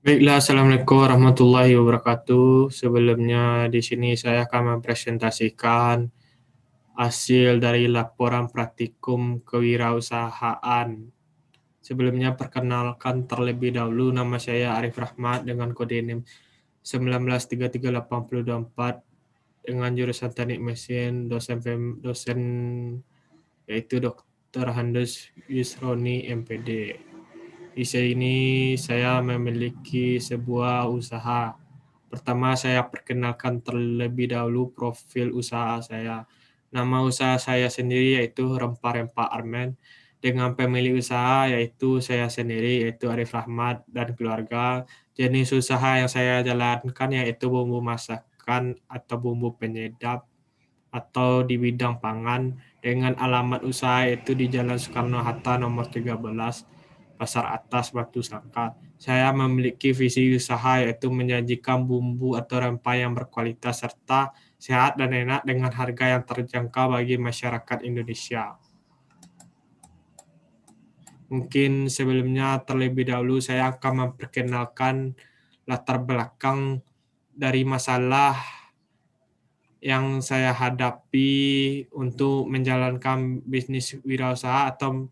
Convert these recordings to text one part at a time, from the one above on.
Baiklah, Assalamualaikum warahmatullahi wabarakatuh. Sebelumnya di sini saya akan mempresentasikan hasil dari laporan praktikum kewirausahaan. Sebelumnya perkenalkan terlebih dahulu, nama saya Arif Rahmat dengan kode NIM 1933824 dengan jurusan Teknik Mesin, dosen yaitu Dr. Handus Yusroni MPD. Di sini saya memiliki sebuah usaha. Pertama, saya perkenalkan terlebih dahulu profil usaha saya. Nama usaha saya sendiri yaitu Rempah-Rempah Armen. Dengan pemilik usaha yaitu saya sendiri, yaitu Arif Rahmat dan keluarga. Jenis usaha yang saya jalankan yaitu bumbu masakan atau bumbu penyedap atau di bidang pangan dengan alamat usaha yaitu di Jalan Soekarno-Hatta nomor 13, Pasar Atas, Batu Sangkar. Saya memiliki visi usaha yaitu menyajikan bumbu atau rempah yang berkualitas serta sehat dan enak dengan harga yang terjangkau bagi masyarakat Indonesia. Mungkin sebelumnya terlebih dahulu saya akan memperkenalkan latar belakang dari masalah yang saya hadapi untuk menjalankan bisnis wirausaha atau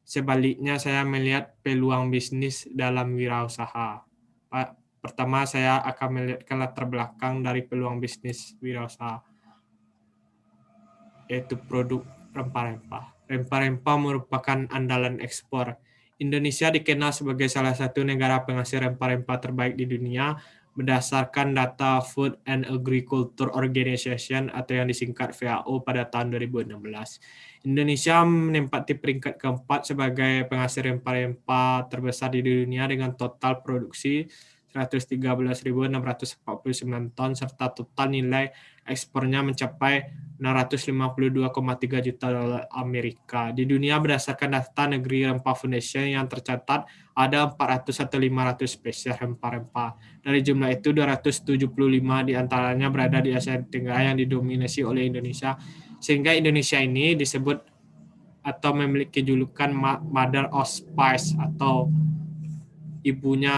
sebaliknya saya melihat peluang bisnis dalam wirausaha. Pertama saya akan melihatkan latar belakang dari peluang bisnis wirausaha, yaitu produk rempah-rempah. Rempah-rempah merupakan andalan ekspor. Indonesia dikenal sebagai salah satu negara penghasil rempah-rempah terbaik di dunia berdasarkan data Food and Agriculture Organization atau yang disingkat FAO pada tahun 2016. Indonesia menempati peringkat keempat sebagai penghasil rempah-rempah terbesar di dunia dengan total produksi 113.649 ton serta total nilai ekspornya mencapai 652,3 juta dolar Amerika. Di dunia berdasarkan data Negeri Rempah Foundation yang tercatat ada 400 atau 500 spesies rempah-rempah. Dari jumlah itu 275 diantaranya berada di Asia Tenggara yang didominasi oleh Indonesia. Sehingga Indonesia ini disebut atau memiliki julukan Mother of Spice atau ibunya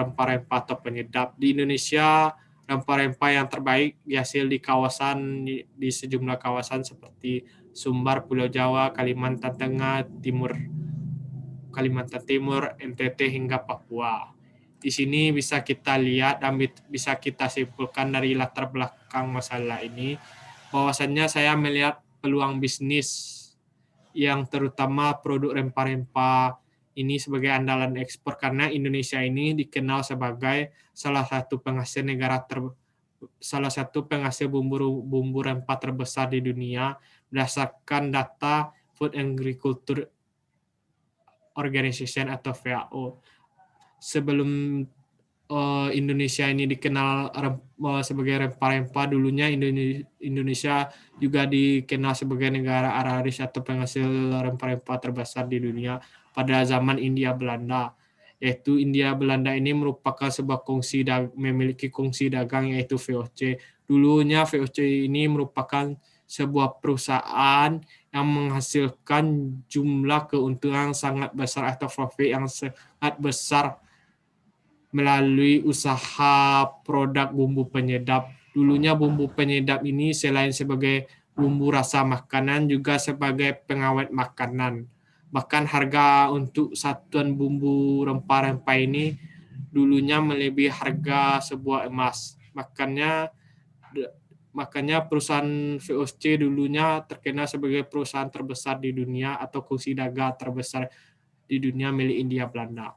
rempah-rempah atau penyedap. Di Indonesia, rempah-rempah yang terbaik dihasil di kawasan di sejumlah kawasan seperti Sumbar, Pulau Jawa, Kalimantan Tengah, Kalimantan Timur, NTT hingga Papua. Di sini bisa kita lihat dan bisa kita simpulkan dari latar belakang masalah ini bahwasannya saya melihat peluang bisnis yang terutama produk rempah-rempah ini sebagai andalan ekspor karena Indonesia ini dikenal sebagai salah satu penghasil bumbu rempah terbesar di dunia berdasarkan data Food and Agriculture Organization atau FAO. Sebelum Indonesia ini dikenal sebagai rempah-rempah, dulunya Indonesia juga dikenal sebagai negara agraris atau penghasil rempah-rempah terbesar di dunia pada zaman India Belanda. Yaitu India Belanda ini merupakan sebuah memiliki kongsi dagang yaitu VOC. Dulunya VOC ini merupakan sebuah perusahaan yang menghasilkan jumlah keuntungan sangat besar atau profit yang sangat besar melalui usaha produk bumbu penyedap. Dulunya bumbu penyedap ini selain sebagai bumbu rasa makanan juga sebagai pengawet makanan. Bahkan harga untuk satuan bumbu rempah-rempah ini dulunya melebihi harga sebuah emas. Makanya perusahaan VOC dulunya terkenal sebagai perusahaan terbesar di dunia atau kursi dagang terbesar di dunia milik India Belanda.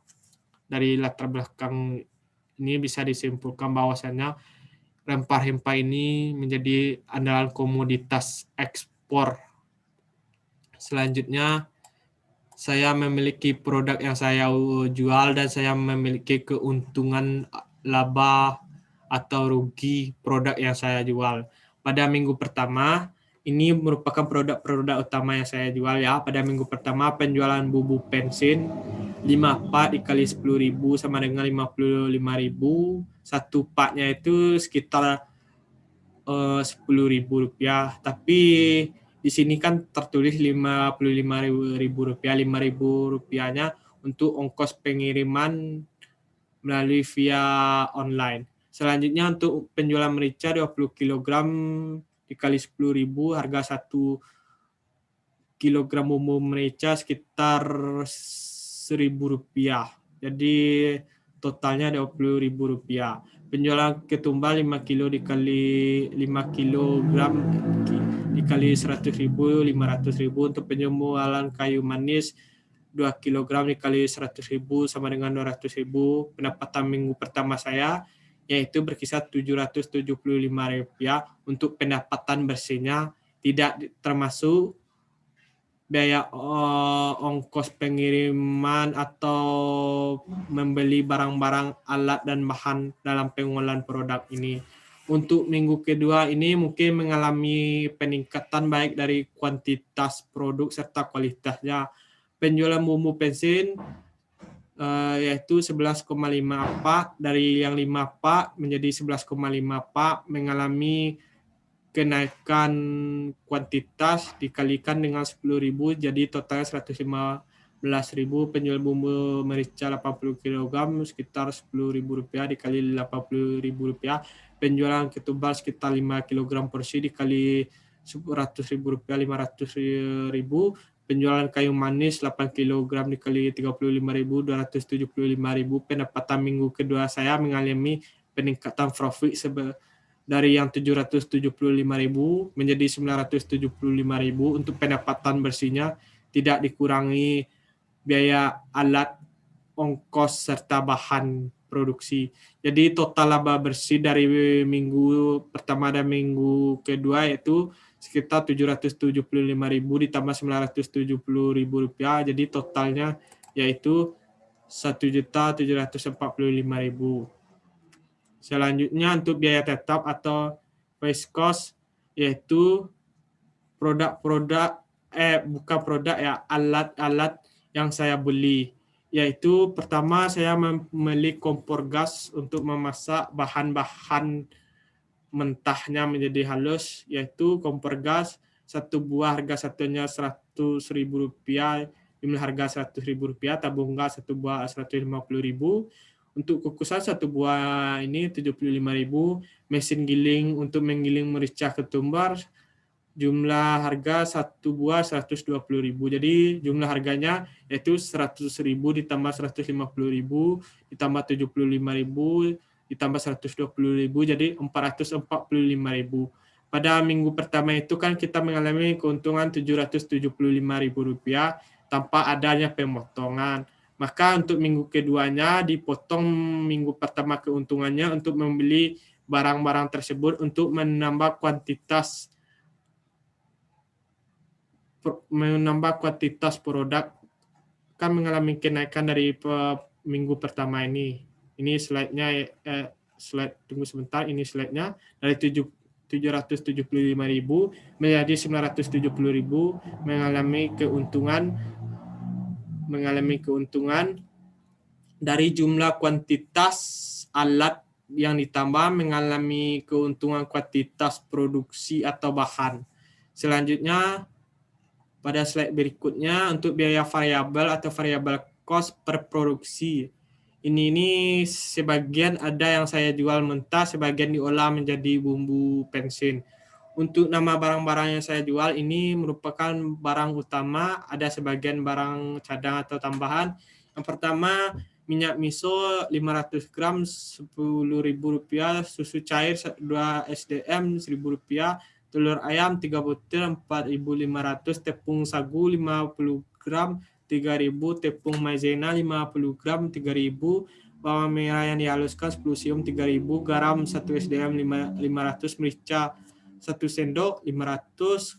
Dari latar belakang ini bisa disimpulkan bahwasannya rempah-rempah ini menjadi andalan komoditas ekspor. Selanjutnya, saya memiliki produk yang saya jual dan saya memiliki keuntungan laba atau rugi produk yang saya jual. Pada minggu pertama, ini merupakan produk-produk utama yang saya jual ya. Pada minggu pertama penjualan bubuk bensin 5 pak dikali 10.000 sama dengan 55.000. Satu paknya itu sekitar 10.000 rupiah. Tapi di sini kan tertulis 55.000 rupiah. 5.000 rupiahnya untuk ongkos pengiriman melalui via online. Selanjutnya untuk penjualan merica 20 kg dikali 10.000, harga 1 kilogram bumbu merica sekitar Rp1.000. Jadi totalnya Rp20.000. Penjualan ketumbar 5 kilo dikali 5 kilogram dikali 100.000, 500.000. Untuk penjualan kayu manis 2 kilogram dikali 100.000 sama dengan 200.000. Pendapatan minggu pertama saya yaitu berkisar Rp775. Untuk pendapatan bersihnya tidak termasuk biaya ongkos pengiriman atau membeli barang-barang alat dan bahan dalam pengolahan produk ini. Untuk minggu kedua ini mungkin mengalami peningkatan baik dari kuantitas produk serta kualitasnya. Penjualan bumbu pensin yaitu 11,5 pak, dari yang 5 pak menjadi 11,5 pak, mengalami kenaikan kuantitas dikalikan dengan 10.000, jadi totalnya 115.000. Penjual bumbu merica 80 kg sekitar Rp10.000 dikali Rp80.000. Penjualan ketumbar sekitar 5 kg porsi dikali Rp100.000, 500.000. Penjualan kayu manis 8 kg dikali Rp35.000, Rp275.000. Pendapatan minggu kedua saya mengalami peningkatan profit dari yang Rp775.000 menjadi Rp975.000. Untuk pendapatan bersihnya tidak dikurangi biaya alat, ongkos, serta bahan produksi. Jadi total laba bersih dari minggu pertama dan minggu kedua yaitu sekitar Rp775.000 ditambah Rp970.000. Jadi totalnya yaitu Rp1.745.000. Selanjutnya untuk biaya tetap atau fixed cost yaitu alat-alat yang saya beli, yaitu pertama saya membeli kompor gas untuk memasak bahan-bahan mentahnya menjadi halus, yaitu kompor gas 1 buah harga satunya Rp100.000, jumlah harga Rp100.000, tabung gas 1 buah Rp150.000. Untuk kukusan 1 buah ini Rp75.000, mesin giling untuk menggiling merica ketumbar jumlah harga 1 buah Rp120.000. Jadi jumlah harganya yaitu Rp100.000 ditambah Rp150.000 ditambah Rp75.000 ditambah Rp120.000, jadi Rp445.000. Pada minggu pertama itu kan kita mengalami keuntungan Rp775.000 tanpa adanya pemotongan. Maka untuk minggu keduanya dipotong minggu pertama keuntungannya untuk membeli barang-barang tersebut untuk menambah kuantitas produk, kan mengalami kenaikan dari minggu pertama ini. Ini slide-nya, tunggu sebentar, ini slide-nya dari 775.000 menjadi 970.000, mengalami keuntungan dari jumlah kuantitas alat yang ditambah, mengalami keuntungan kuantitas produksi atau bahan. Selanjutnya pada slide berikutnya untuk biaya variabel atau variabel cost per produksi. Ini sebagian ada yang saya jual mentah, sebagian diolah menjadi bumbu pensin. Untuk nama barang-barang yang saya jual ini merupakan barang utama, ada sebagian barang cadang atau tambahan. Yang pertama, minyak miso 500 gram Rp10.000, susu cair 2 SDM Rp1.000, telur ayam 3 butir 4.500, tepung sagu 50 gram 3.000, tepung maizena 50 gram 3.000, bawang merah yang dihaluskan 10 siung 3.000, garam 1 SDM 500, merica 1 sendok 500,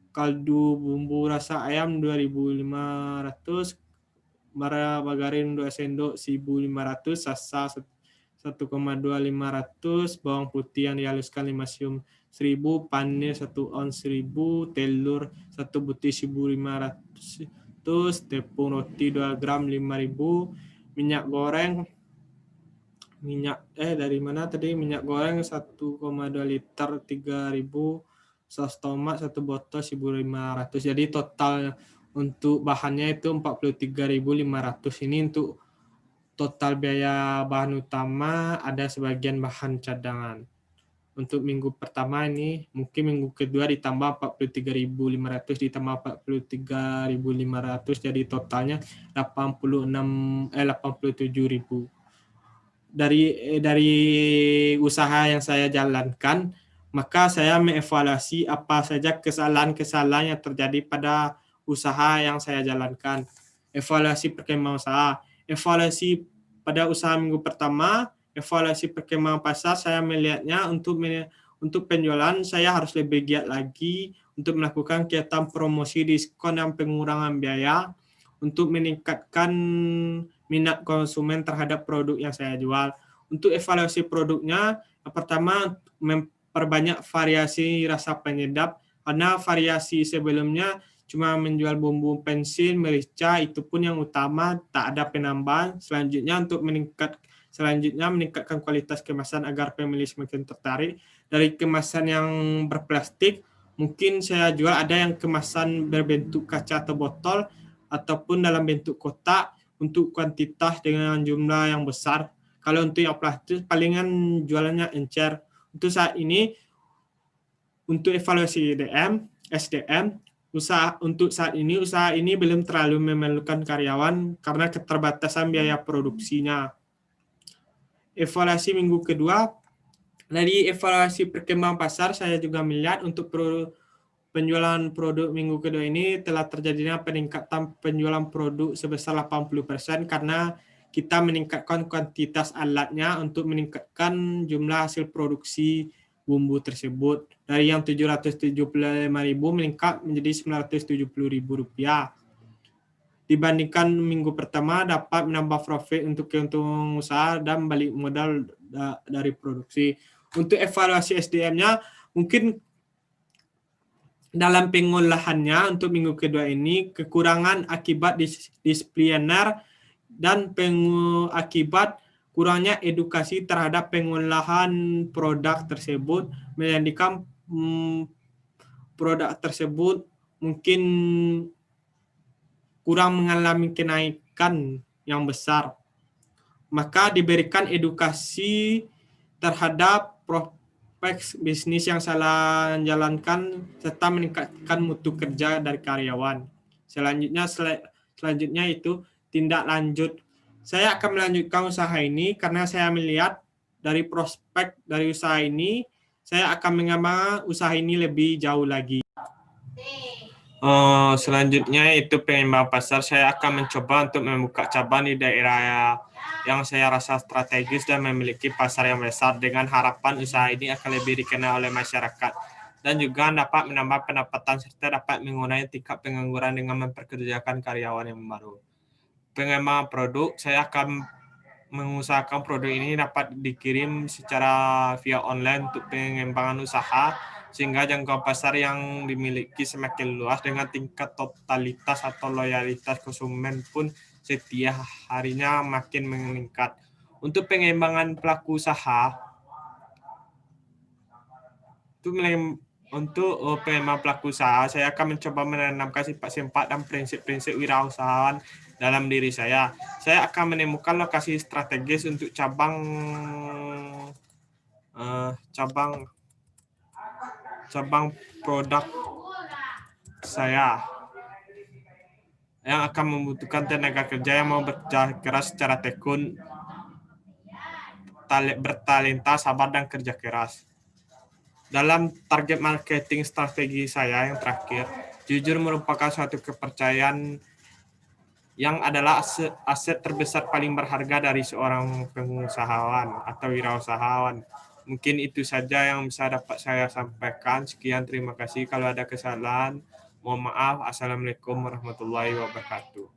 kaldu bumbu rasa ayam 2.500, mara bagarin 2 sendok 1.500, sasa 1,2500, bawang putih yang dihaluskan 5 siung 1.000, panir 1 ons 1.000, telur 1 butir 1.500, tepung roti 2 gram 5.000, minyak goreng minyak goreng 1,2 liter 3.000, saus tomat 1 botol 1.500. Jadi total untuk bahannya itu 43.500. Ini untuk total biaya bahan utama ada sebagian bahan cadangan. Untuk minggu pertama ini, mungkin minggu kedua ditambah 43.500 ditambah 43.500, jadi totalnya 87.000. Dari usaha yang saya jalankan, maka saya mengevaluasi apa saja kesalahan-kesalahan yang terjadi pada usaha yang saya jalankan. Evaluasi perkembangan usaha. Evaluasi pada usaha minggu pertama, evaluasi perkembangan pasar, saya melihatnya untuk penjualan saya harus lebih giat lagi untuk melakukan kegiatan promosi, diskon, dan pengurangan biaya untuk meningkatkan minat konsumen terhadap produk yang saya jual. Untuk evaluasi produknya, yang pertama memperbanyak variasi rasa penyedap, karena variasi sebelumnya cuma menjual bumbu pensil, merica, itu pun yang utama, tak ada penambahan. Selanjutnya meningkatkan kualitas kemasan agar pembeli semakin tertarik. Dari kemasan yang berplastik, mungkin saya jual ada yang kemasan berbentuk kaca atau botol, ataupun dalam bentuk kotak untuk kuantitas dengan jumlah yang besar. Kalau untuk yang plastik, palingan jualannya encer. Untuk saat ini, untuk evaluasi SDM, untuk saat ini usaha ini belum terlalu memerlukan karyawan karena keterbatasan biaya produksinya. Evaluasi minggu kedua, dari evaluasi perkembangan pasar saya juga melihat untuk penjualan produk minggu kedua ini telah terjadinya peningkatan penjualan produk sebesar 80% karena kita meningkatkan kuantitas alatnya untuk meningkatkan jumlah hasil produksi bumbu tersebut. Dari yang 775.000 meningkat menjadi 970.000 rupiah. Dibandingkan minggu pertama dapat menambah profit untuk keuntungan usaha dan balik modal dari produksi. Untuk evaluasi SDM-nya, mungkin dalam pengolahannya untuk minggu kedua ini kekurangan akibat disipliner dan akibat kurangnya edukasi terhadap pengolahan produk tersebut, menjadikan produk tersebut mungkin kurang mengalami kenaikan yang besar. Maka diberikan edukasi terhadap prospek bisnis yang salah jalankan serta meningkatkan mutu kerja dari karyawan. Selanjutnya itu tindak lanjut. Saya akan melanjutkan usaha ini karena saya melihat dari prospek dari usaha ini, saya akan mengembangkan usaha ini lebih jauh lagi. Selanjutnya itu pengembangan pasar. Saya akan mencoba untuk membuka cabang di daerah yang saya rasa strategis dan memiliki pasar yang besar, dengan harapan usaha ini akan lebih dikenal oleh masyarakat dan juga dapat menambah pendapatan serta dapat mengurangi tingkat pengangguran dengan memperkerjakan karyawan yang baru. Pengembangan produk, saya akan mengusahakan produk ini dapat dikirim secara via online untuk pengembangan usaha sehingga jangkauan pasar yang dimiliki semakin luas dengan tingkat totalitas atau loyalitas konsumen pun setiap harinya makin meningkat. Untuk pengembangan pelaku usaha, untuk pengembangan pelaku usaha, saya akan mencoba menanamkan sifat-sifat dan prinsip-prinsip wirausahaan dalam diri saya. Saya akan menemukan lokasi strategis untuk cabang produk saya yang akan membutuhkan tenaga kerja yang mau bekerja keras secara tekun, bertalenta, sabar, dan kerja keras. Dalam target marketing strategi saya yang terakhir, jujur merupakan suatu kepercayaan yang adalah aset terbesar paling berharga dari seorang pengusahawan atau wirausahawan. Mungkin itu saja yang bisa dapat saya sampaikan. Sekian, terima kasih. Kalau ada kesalahan, mohon maaf. Assalamualaikum warahmatullahi wabarakatuh.